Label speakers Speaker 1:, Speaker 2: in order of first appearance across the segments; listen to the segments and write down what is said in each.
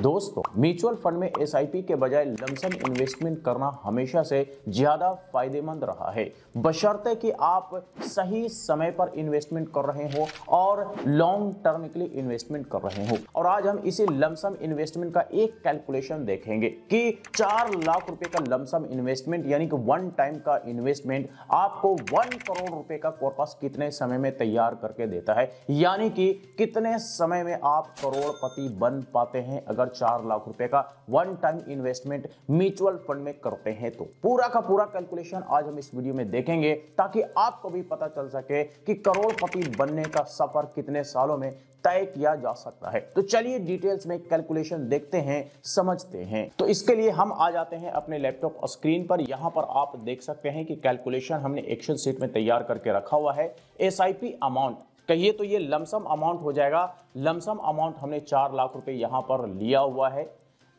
Speaker 1: दोस्तों, mutual fund में SIP के बजाय लमसम इन्वेस्टमेंट करना हमेशा से ज्यादा फायदेमंद रहा है, बशर्ते कि आप सही समय पर इन्वेस्टमेंट कर रहे हो और लॉन्ग टर्म के लिए इन्वेस्टमेंट कर रहे हो। और आज हम इसी लमसम इन्वेस्टमेंट का एक कैलकुलेशन देखेंगे कि 4 लाख रुपए का लमसम इन्वेस्टमेंट यानी कि वन टाइम का इन्वेस्टमेंट आपको 1 करोड़ रुपए का कॉर्पस कितने समय में तैयार करके देता है, यानी कि कितने समय में आप करोड़पति बन पाते हैं अगर 4 लाख रुपए का one time investment mutual fund में करते हैं। तो पूरा का पूरा कैलकुलेशन आज हम इस वीडियो में देखेंगे ताकि आपको भी पता चल सके कि करोड़पति बनने का सफर कितने सालों में तय किया जा सकता है। तो चलिए डिटेल्स में कैलकुलेशन देखते हैं, समझते हैं। तो इसके लिए हम आ जाते हैं अपने लैपटॉप स्क्रीन पर। यहां पर आप देख सकते हैं कि कैलकुलेशन हमने एक्सेल शीट में तैयार करके रखा हुआ है। एसआईपी अमाउंट कहिए तो ये लमसम अमाउंट हो जाएगा। लमसम अमाउंट हमने 4 लाख रुपए यहां पर लिया हुआ है,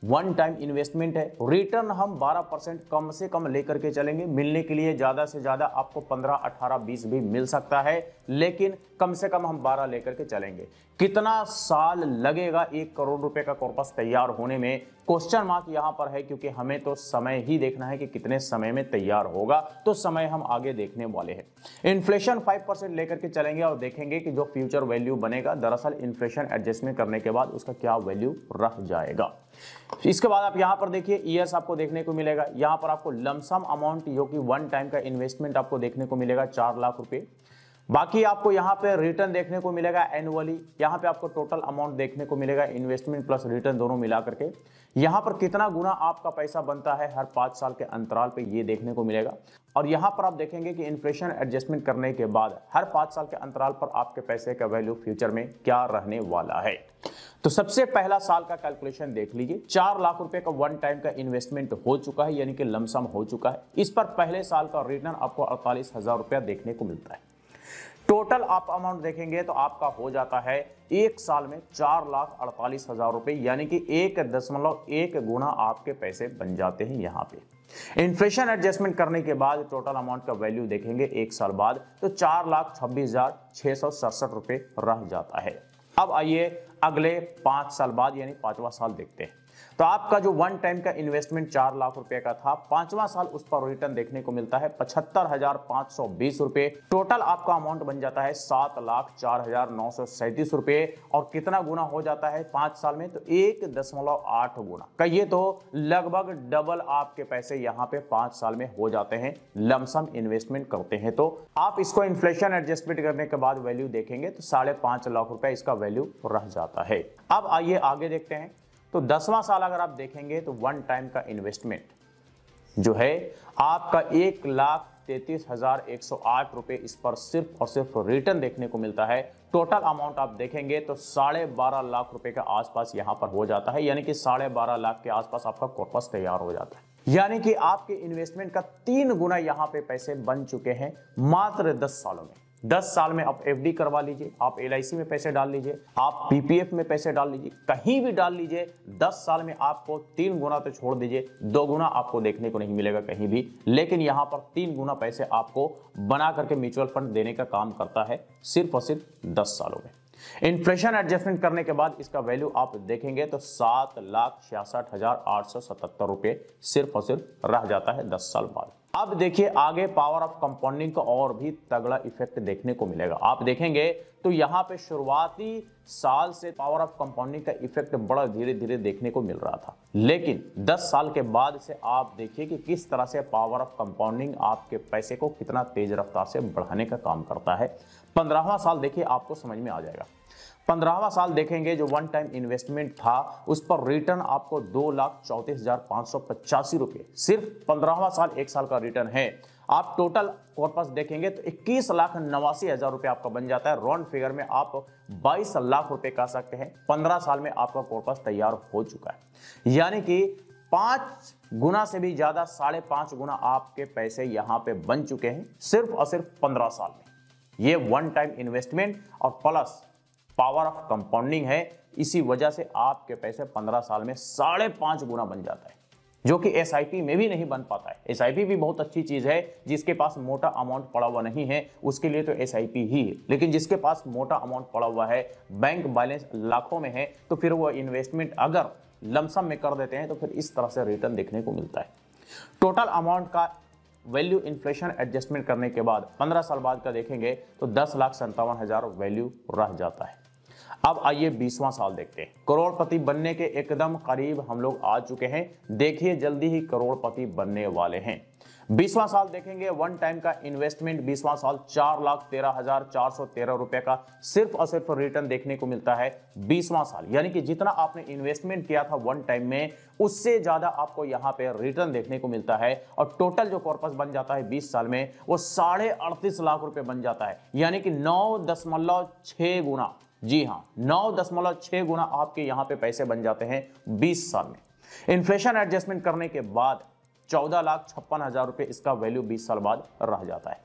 Speaker 1: वन टाइम इन्वेस्टमेंट है। रिटर्न हम 12% कम से कम लेकर के चलेंगे। मिलने के लिए ज्यादा से ज्यादा आपको 15, 18, 20 भी मिल सकता है, लेकिन कम से कम हम 12 लेकर के चलेंगे। कितना साल लगेगा 1 करोड़ रुपए का कॉर्पस तैयार होने में, क्वेश्चन मार्क यहां पर है, क्योंकि हमें तो समय ही देखना है कि कितने समय में तैयार होगा। तो समय हम आगे देखने वाले हैं। इन्फ्लेशन 5% लेकर के चलेंगे और देखेंगे कि जो फ्यूचर वैल्यू बनेगा दरअसल इन्फ्लेशन एडजस्टमेंट करने के बाद उसका क्या वैल्यू रह जाएगा। इसके बाद आप यहां पर देखिए ईयर्स आपको देखने को मिलेगा। यहां पर आपको लमसम अमाउंट जो कि वन टाइम का इन्वेस्टमेंट आपको देखने को मिलेगा 4 लाख रुपए। बाकी आपको यहां पे रिटर्न देखने को मिलेगा एनुअली। यहां पे आपको टोटल अमाउंट देखने को मिलेगा इन्वेस्टमेंट प्लस रिटर्न दोनों मिला करके। यहां पर कितना गुना आपका पैसा बनता है हर 5 साल के अंतराल पे ये देखने को मिलेगा। और यहां पर आप देखेंगे कि इन्फ्लेशन एडजस्टमेंट करने के बाद हर 5 साल के अंतराल पर आपके पैसे का वैल्यू फ्यूचर में क्या रहने वाला है। तो सबसे पहला साल का कैलकुलेशन देख लीजिए। 4 लाख रुपए का वन टाइम का इन्वेस्टमेंट हो चुका है, यानी कि लमसम हो चुका है। इस पर पहले साल का रिटर्न आपको 48,000 रुपया देखने को मिलता है। टोटल आप अमाउंट देखेंगे तो आपका हो जाता है एक साल में 4,48,000 रुपए, यानी कि 1.1 गुना आपके पैसे बन जाते हैं। यहां पे इन्फ्लेशन एडजस्टमेंट करने के बाद टोटल अमाउंट का वैल्यू देखेंगे एक साल बाद तो 4,26,667 रुपए रह जाता है। अब आइए अगले 5 साल बाद यानी 5वां साल देखते हैं। तो आपका जो वन टाइम का इन्वेस्टमेंट 4 लाख रुपए का था, 5वां साल उस पर रिटर्न देखने को मिलता है 75,520 रुपए। टोटल आपका अमाउंट बन जाता है 7,04,937 रुपए। और कितना गुना हो जाता है 5 साल में, तो 1.8 गुना। कहिए तो लगभग डबल आपके पैसे यहाँ पे 5 साल में हो जाते हैं लमसम इन्वेस्टमेंट करते हैं। तो आप इसको इन्फ्लेशन एडजस्टमेंट करने के बाद वैल्यू देखेंगे तो 5.5 लाख रुपए इसका वैल्यू रह जाता है। अब आइए आगे देखते हैं। तो 10वां साल अगर आप देखेंगे तो वन टाइम का इन्वेस्टमेंट जो है आपका 1,33,108 रुपए इस पर सिर्फ और सिर्फ रिटर्न देखने को मिलता है। टोटल अमाउंट आप देखेंगे तो 12.5 लाख रुपए के आसपास यहां पर हो जाता है, यानी कि 12.5 लाख के आसपास आपका कॉर्पस तैयार हो जाता है। यानी कि आपके इन्वेस्टमेंट का 3 गुना यहां पे पैसे बन चुके हैं मात्र 10 सालों में। 10 साल में आप एफडी करवा लीजिए, आप एलआईसी में पैसे डाल लीजिए, आप पीपीएफ में पैसे डाल लीजिए, कहीं भी डाल लीजिए। 10 साल में आपको 3 गुना तो छोड़ दीजिए, 2 गुना आपको देखने को नहीं मिलेगा कहीं भी, लेकिन यहां पर 3 गुना पैसे आपको बना करके म्यूचुअल फंड देने का काम करता है सिर्फ और सिर्फ 10 सालों में। इन्फ्लेशन एडजस्टमेंट करने के बाद इसका वैल्यू आप देखेंगे तो 7,66,877 रुपए सिर्फ और सिर्फ रह जाता है 10 साल बाद। अब देखिए आगे पावर ऑफ कंपाउंडिंग का और भी तगड़ा इफेक्ट देखने को मिलेगा। आप देखेंगे तो यहां पे शुरुआती साल से पावर ऑफ कंपाउंडिंग का इफेक्ट बड़ा धीरे धीरे देखने को मिल रहा था, लेकिन 10 साल के बाद से आप देखिए कि किस तरह से पावर ऑफ कंपाउंडिंग आपके पैसे को कितना तेज रफ्तार से बढ़ाने का काम करता है। 15वां साल देखिए आपको समझ में आ जाएगा। 15वां साल देखेंगे जो वन टाइम इन्वेस्टमेंट था उस पर रिटर्न आपको 2,34,585 रुपए, सिर्फ 15वां साल एक साल का रिटर्न है। आप टोटल कॉर्पस देखेंगे तो 21,89,000 रुपए आपका बन जाता है। राउंड फिगर में आप 22 लाख रुपए कह सकते हैं। 15 साल में आपका कॉर्पस तैयार हो चुका है, यानी कि 5 गुना से भी ज्यादा 5.5 गुना आपके पैसे यहां पे बन चुके हैं सिर्फ और सिर्फ 15 साल में। ये वन टाइम इन्वेस्टमेंट और प्लस पावर ऑफ कंपाउंडिंग है। इसी वजह से आपके पैसे 15 साल में 5.5 गुना बन जाता है, जो कि एसआईपी में भी नहीं बन पाता है। एसआईपी भी बहुत अच्छी चीज है, जिसके पास मोटा अमाउंट पड़ा हुआ नहीं है उसके लिए तो एसआईपी ही है, लेकिन जिसके पास मोटा अमाउंट पड़ा हुआ है, बैंक बैलेंस लाखों में है, तो फिर वो इन्वेस्टमेंट अगर लमसम में कर देते हैं तो फिर इस तरह से रिटर्न देखने को मिलता है। टोटल अमाउंट का वैल्यू इन्फ्लेशन एडजस्टमेंट करने के बाद 15 साल बाद का देखेंगे तो 10,57,000 वैल्यू रह जाता है। अब आइए 20वां साल देखते हैं। करोड़पति बनने के एकदम करीब हम लोग आ चुके हैं। देखिए जल्दी ही करोड़पति बनने वाले हैं। 20वां साल देखेंगे, वन टाइम का इन्वेस्टमेंट 20वां साल 4,13,413 रुपए का सिर्फ और सिर्फ रिटर्न देखने को मिलता है 20वां साल। यानी कि जितना आपने इन्वेस्टमेंट किया था वन टाइम में उससे ज्यादा आपको यहां पे रिटर्न देखने को मिलता है और टोटल जो कॉर्पस बन जाता है 20 साल में वो 38.5 लाख रुपए बन जाता है। यानी कि 9.6 गुना, जी हां 9.6 गुना आपके यहां पे पैसे बन जाते हैं 20 साल में। इन्फ्लेशन एडजस्टमेंट करने के बाद 14,56,000 रुपए इसका वैल्यू 20 साल बाद रह जाता है।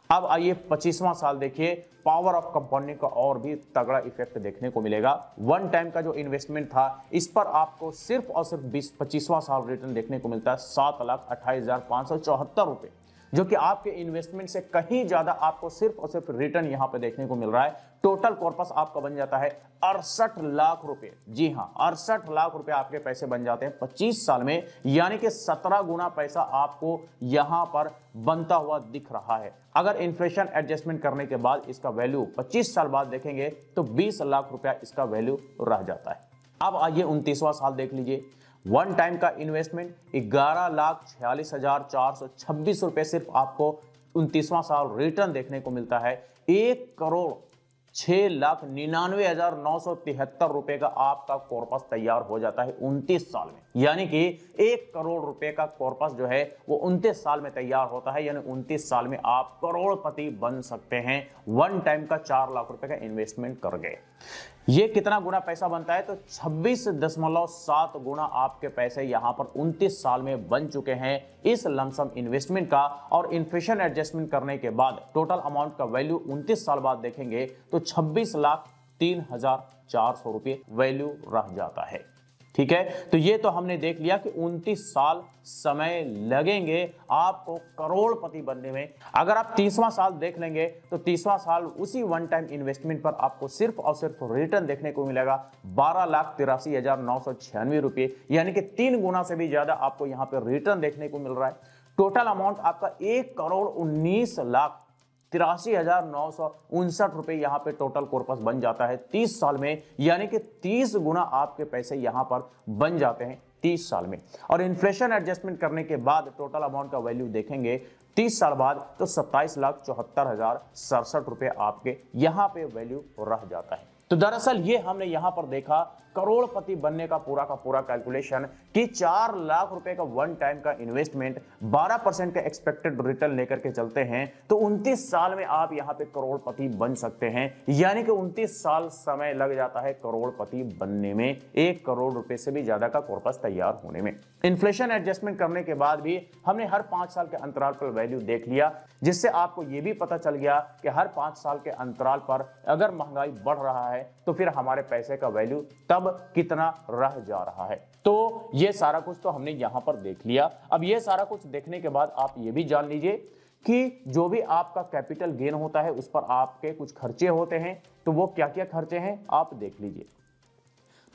Speaker 1: अब आइए 25वां साल देखिए। पावर ऑफ कंपाउंडिंग का और भी तगड़ा इफेक्ट देखने को मिलेगा। वन टाइम का जो इन्वेस्टमेंट था इस पर आपको सिर्फ और सिर्फ 25वां साल रिटर्न देखने को मिलता है 7,28,574 रुपए, जो कि आपके इन्वेस्टमेंट से कहीं ज्यादा आपको सिर्फ और सिर्फ रिटर्न यहां पे देखने को मिल रहा है। टोटल कॉर्पस आपका बन जाता है 68 लाख रुपए। जी हां 68 लाख रुपए आपके पैसे बन जाते हैं 25 साल में। यानी कि 17 गुना पैसा आपको यहां पर बनता हुआ दिख रहा है। अगर इन्फ्लेशन एडजस्टमेंट करने के बाद इसका वैल्यू 25 साल बाद देखेंगे तो 20 लाख रुपया इसका वैल्यू रह जाता है। अब आइए 29वां साल देख लीजिए। वन टाइम का इन्वेस्टमेंट 11,46,426 रुपए सिर्फ आपको 29वां साल रिटर्न देखने को मिलता है। 1,06,99,973 रुपए का आपका कॉर्पस तैयार हो जाता है 29 साल में। यानी कि 1 करोड़ रुपए का कॉर्पस जो है वो 29 साल में तैयार होता है। यानी 29 साल में आप करोड़पति बन सकते हैं वन टाइम का 4 लाख रुपए का इन्वेस्टमेंट कर गए। ये कितना गुना पैसा बनता है तो 26.7 गुना आपके पैसे यहां पर 29 साल में बन चुके हैं इस लमसम इन्वेस्टमेंट का। और इन्फ्लेशन एडजस्टमेंट करने के बाद टोटल अमाउंट का वैल्यू 29 साल बाद देखेंगे तो 26,03,400 रुपये वैल्यू रह जाता है। ठीक है, तो ये तो हमने देख लिया कि 29 साल समय लगेंगे आपको करोड़पति बनने में। अगर आप 30वां साल देख लेंगे तो 30वां साल उसी वन टाइम इन्वेस्टमेंट पर आपको सिर्फ और सिर्फ रिटर्न देखने को मिलेगा 12,83,996 रुपये। यानी कि 3 गुना से भी ज्यादा आपको यहां पर रिटर्न देखने को मिल रहा है। टोटल अमाउंट आपका 1,19,83,959 रुपए यहां पे टोटल कॉर्पस बन जाता है 30 साल में। यानी कि 30 गुना आपके पैसे यहां पर बन जाते हैं 30 साल में। और इन्फ्लेशन एडजस्टमेंट करने के बाद टोटल अमाउंट का वैल्यू देखेंगे 30 साल बाद तो 27,74,067 रुपए आपके यहां पे वैल्यू रह जाता है। तो दरअसल ये हमने यहां पर देखा करोड़पति बनने का पूरा कैलकुलेशन कि 4 लाख रुपए का वन टाइम का इन्वेस्टमेंट 12% का एक्सपेक्टेड रिटर्न लेकर के चलते हैं तो 29 साल में आप यहां पे करोड़पति बन सकते हैं। यानी कि 29 साल समय लग जाता है करोड़पति बनने में, 1 करोड़ रुपए से भी ज्यादा का कॉर्पस तैयार होने में। इन्फ्लेशन एडजस्टमेंट करने के बाद भी हमने हर 5 साल के अंतराल पर वैल्यू देख लिया, जिससे आपको यह भी पता चल गया कि हर 5 साल के अंतराल पर अगर महंगाई बढ़ रहा है तो फिर हमारे पैसे का वैल्यू तब कितना रह जा रहा है। तो ये सारा कुछ तो हमने यहां पर देख लिया। अब ये सारा कुछ देखने के बाद आप ये भी जान लीजिए कि जो भी आपका कैपिटल गेन होता है उस पर आपके कुछ खर्चे होते हैं। तो वो क्या क्या खर्चे हैं आप देख लीजिए।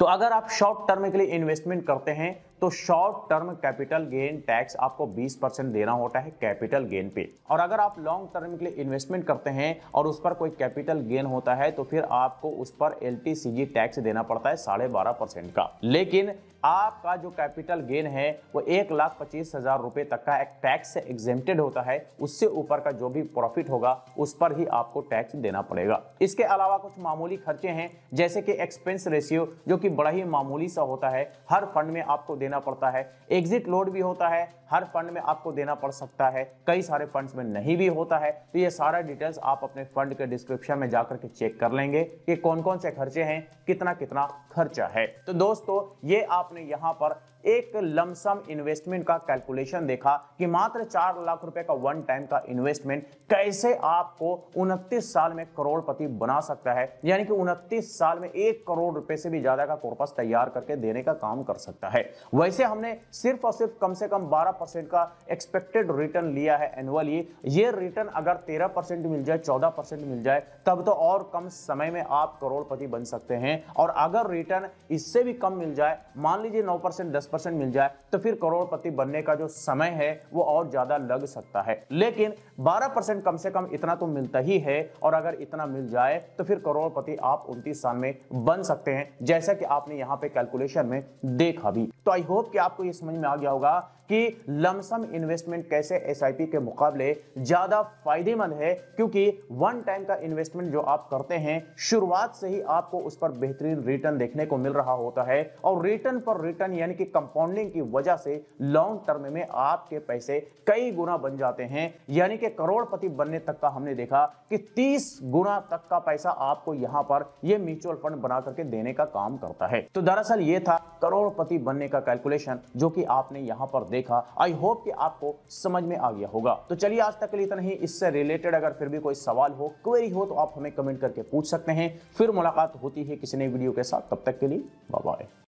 Speaker 1: तो अगर आप शॉर्ट टर्म के लिए इन्वेस्टमेंट करते हैं तो short term capital gain tax आपको 20% देना होता है कैपिटल गेन पे। और अगर आप लॉन्ग टर्म के लिए इन्वेस्टमेंट करते हैं और उस पर कोई कैपिटल गेन होता है तो फिर आपको उस पर LTCG टैक्स देना पड़ता है 12.5% का। लेकिन आपका जो कैपिटल गेन है वो 1,25,000 रुपए तक का एक टैक्स से एग्जेम्प्टेड होता है। उससे ऊपर का जो भी प्रॉफिट होगा उस पर ही आपको टैक्स देना पड़ेगा। इसके अलावा कुछ मामूली खर्चे हैं जैसे कि एक्सपेंस रेशियो, जो कि बड़ा ही मामूली सा होता है, हर फंड में आपको देना पड़ता है। एग्जिट लोड भी होता है, हर फंड में आपको देना पड़ सकता है, कई सारे फंड्स में नहीं भी होता है। तो ये सारा डिटेल्स आप अपने फंड के डिस्क्रिप्शन में जाकर के चेक कर लेंगे कि कौन कौन से खर्चे हैं, कितना कितना खर्चा है। तो दोस्तों ये आपने यहां पर एक लमसम इन्वेस्टमेंट का कैलकुलेशन देखा कि मात्र 4 लाख रुपए का वन टाइम का इन्वेस्टमेंट कैसे आपको 29 साल में करोड़पति बना सकता है, यानी कि 29 साल में 1 करोड़ रुपए से भी ज्यादा का कॉर्पस तैयार करके देने का काम कर सकता है। वैसे हमने सिर्फ और सिर्फ कम से कम 12% का एक्सपेक्टेड रिटर्न लिया है एनुअली। ये रिटर्न अगर 13% मिल जाए, 14% मिल जाए, तब तो और कम समय में आप करोड़पति बन सकते हैं। और अगर रिटर्न इससे भी कम मिल जाए, मान लीजिए 9%, 10% मिल जाए, तो फिर करोड़पति बनने का जो समय है वो और ज्यादा लग सकता है। लेकिन 12% कम से कम इतना तो मिलता ही है, और अगर इतना मिल जाए तो फिर करोड़पति आप 29 साल में बन सकते हैं, जैसा कि आपने यहां पे कैलकुलेशन में देखा भी। तो आई होप कि आपको ये समझ में आ गया होगा कि लमसम इन्वेस्टमेंट कैसे एसआईपी के मुकाबले ज्यादा फायदेमंद है, क्योंकि वन टाइम का इन्वेस्टमेंट जो आप करते हैं शुरुआत से ही आपको उस पर बेहतरीन रिटर्न देखने को मिल रहा होता है, और रिटर्न पर रिटर्न यानी कि कंपाउंडिंग की वजह से लॉन्ग टर्म में आपके पैसे कई गुना बन जाते हैं, यानी कि करोड़पति बनने तक का हमने देखा कि 30 गुना तक का पैसा आपको यहां पर यह म्यूचुअल फंड बना करके देने का काम करता है। तो दरअसल यह था करोड़पति बनने का कैलकुलेशन जो कि आपने यहां पर देखा। आई होप कि आपको समझ में आ गया होगा। तो चलिए आज तक के लिए इतना ही। इससे रिलेटेड अगर फिर भी कोई सवाल हो, क्वेरी हो, तो आप हमें कमेंट करके पूछ सकते हैं। फिर मुलाकात होती है किसी नई वीडियो के साथ। तब तक के लिए बाय बाय।